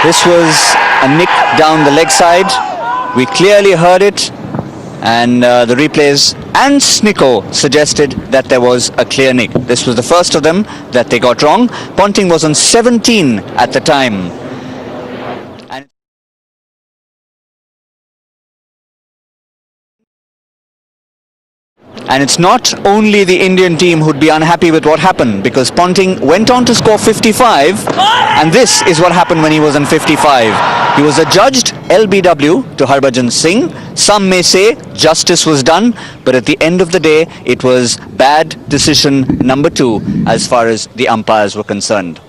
This was a nick down the leg side. We clearly heard it, and the replays and Snicko suggested that there was a clear nick. This was the first of them that they got wrong. Ponting was on 17 at the time. And it's not only the Indian team who'd be unhappy with what happened, because Ponting went on to score 55, and this is what happened when he was on 55. He was adjudged LBW to Harbhajan Singh. Some may say justice was done, but at the end of the day, it was bad decision number 2 as far as the umpires were concerned.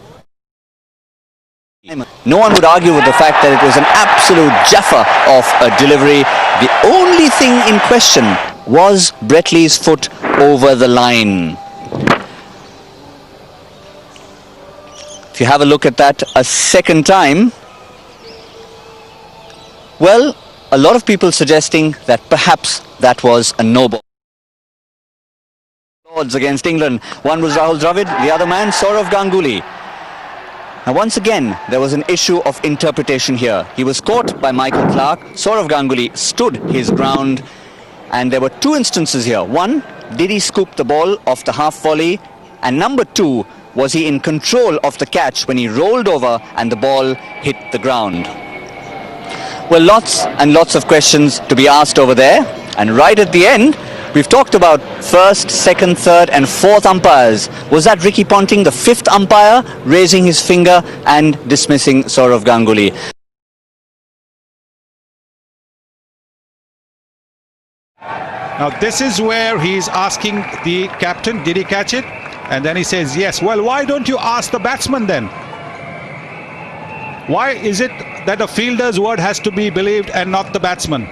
No one would argue with the fact that it was an absolute jaffa of a delivery. The only thing in question was Brett Lee's foot over the line. If you have a look at that a second time, well, a lot of people suggesting that perhaps that was a no ball. Lords against England. One was Rahul Dravid, the other man Sourav Ganguly. Now once again, there was an issue of interpretation here. He was caught by Michael Clarke. Sourav Ganguly stood his ground. And there were 2 instances here. One, did he scoop the ball off the half volley? And number 2, was he in control of the catch when he rolled over and the ball hit the ground? Well, lots and lots of questions to be asked over there. And right at the end, we've talked about first, second, third and fourth umpires. Was that Ricky Ponting, the 5th umpire, raising his finger and dismissing Sourav Ganguly? Now this is where he's asking the captain, did he catch it? And then he says yes. Well, why don't you ask the batsman then? Why is it that a fielder's word has to be believed and not the batsman?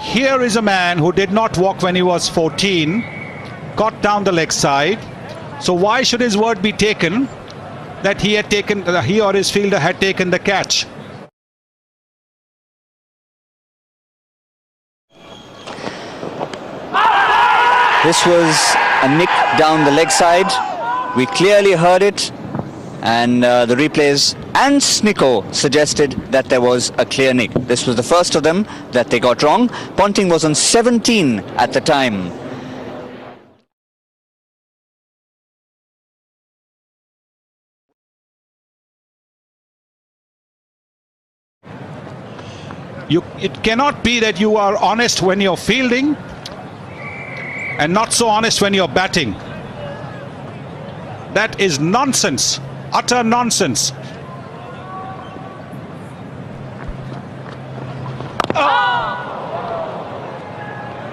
Here is a man who did not walk when he was 14, got down the leg side. So why should his word be taken that he or his fielder had taken the catch? This was a nick down the leg side. We clearly heard it, and the replays and Snicko suggested that there was a clear nick. This was the first of them that they got wrong. Ponting was on 17 at the time. It cannot be that you are honest when you're fielding and not so honest when you're batting. That is nonsense, utter nonsense.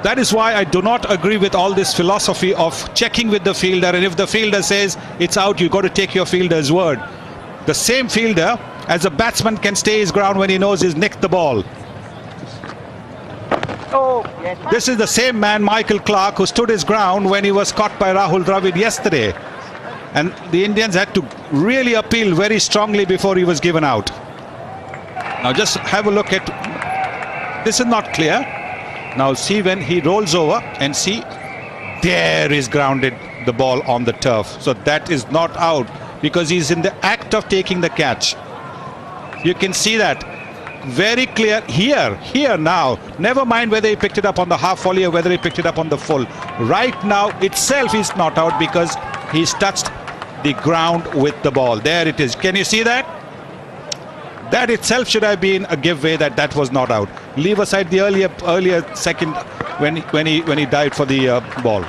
That is why I do not agree with all this philosophy of checking with the fielder, and if the fielder says it's out, you've got to take your fielder's word. The same fielder as a batsman can stay his ground when he knows he's nicked the ball. This is the same man, Michael Clarke, who stood his ground when he was caught by Rahul Dravid yesterday. And the Indians had to really appeal very strongly before he was given out. Now just have a look at... This is not clear. Now see when he rolls over and see, there is grounded the ball on the turf. So that is not out because he's in the act of taking the catch. You can see that. Very clear here now. Never mind whether he picked it up on the half volley or whether he picked it up on the full. Right now itself is not out because he's touched the ground with the ball. There it is. Can you see that? That itself should have been a giveaway that was not out. Leave aside the earlier second when he dived for the ball.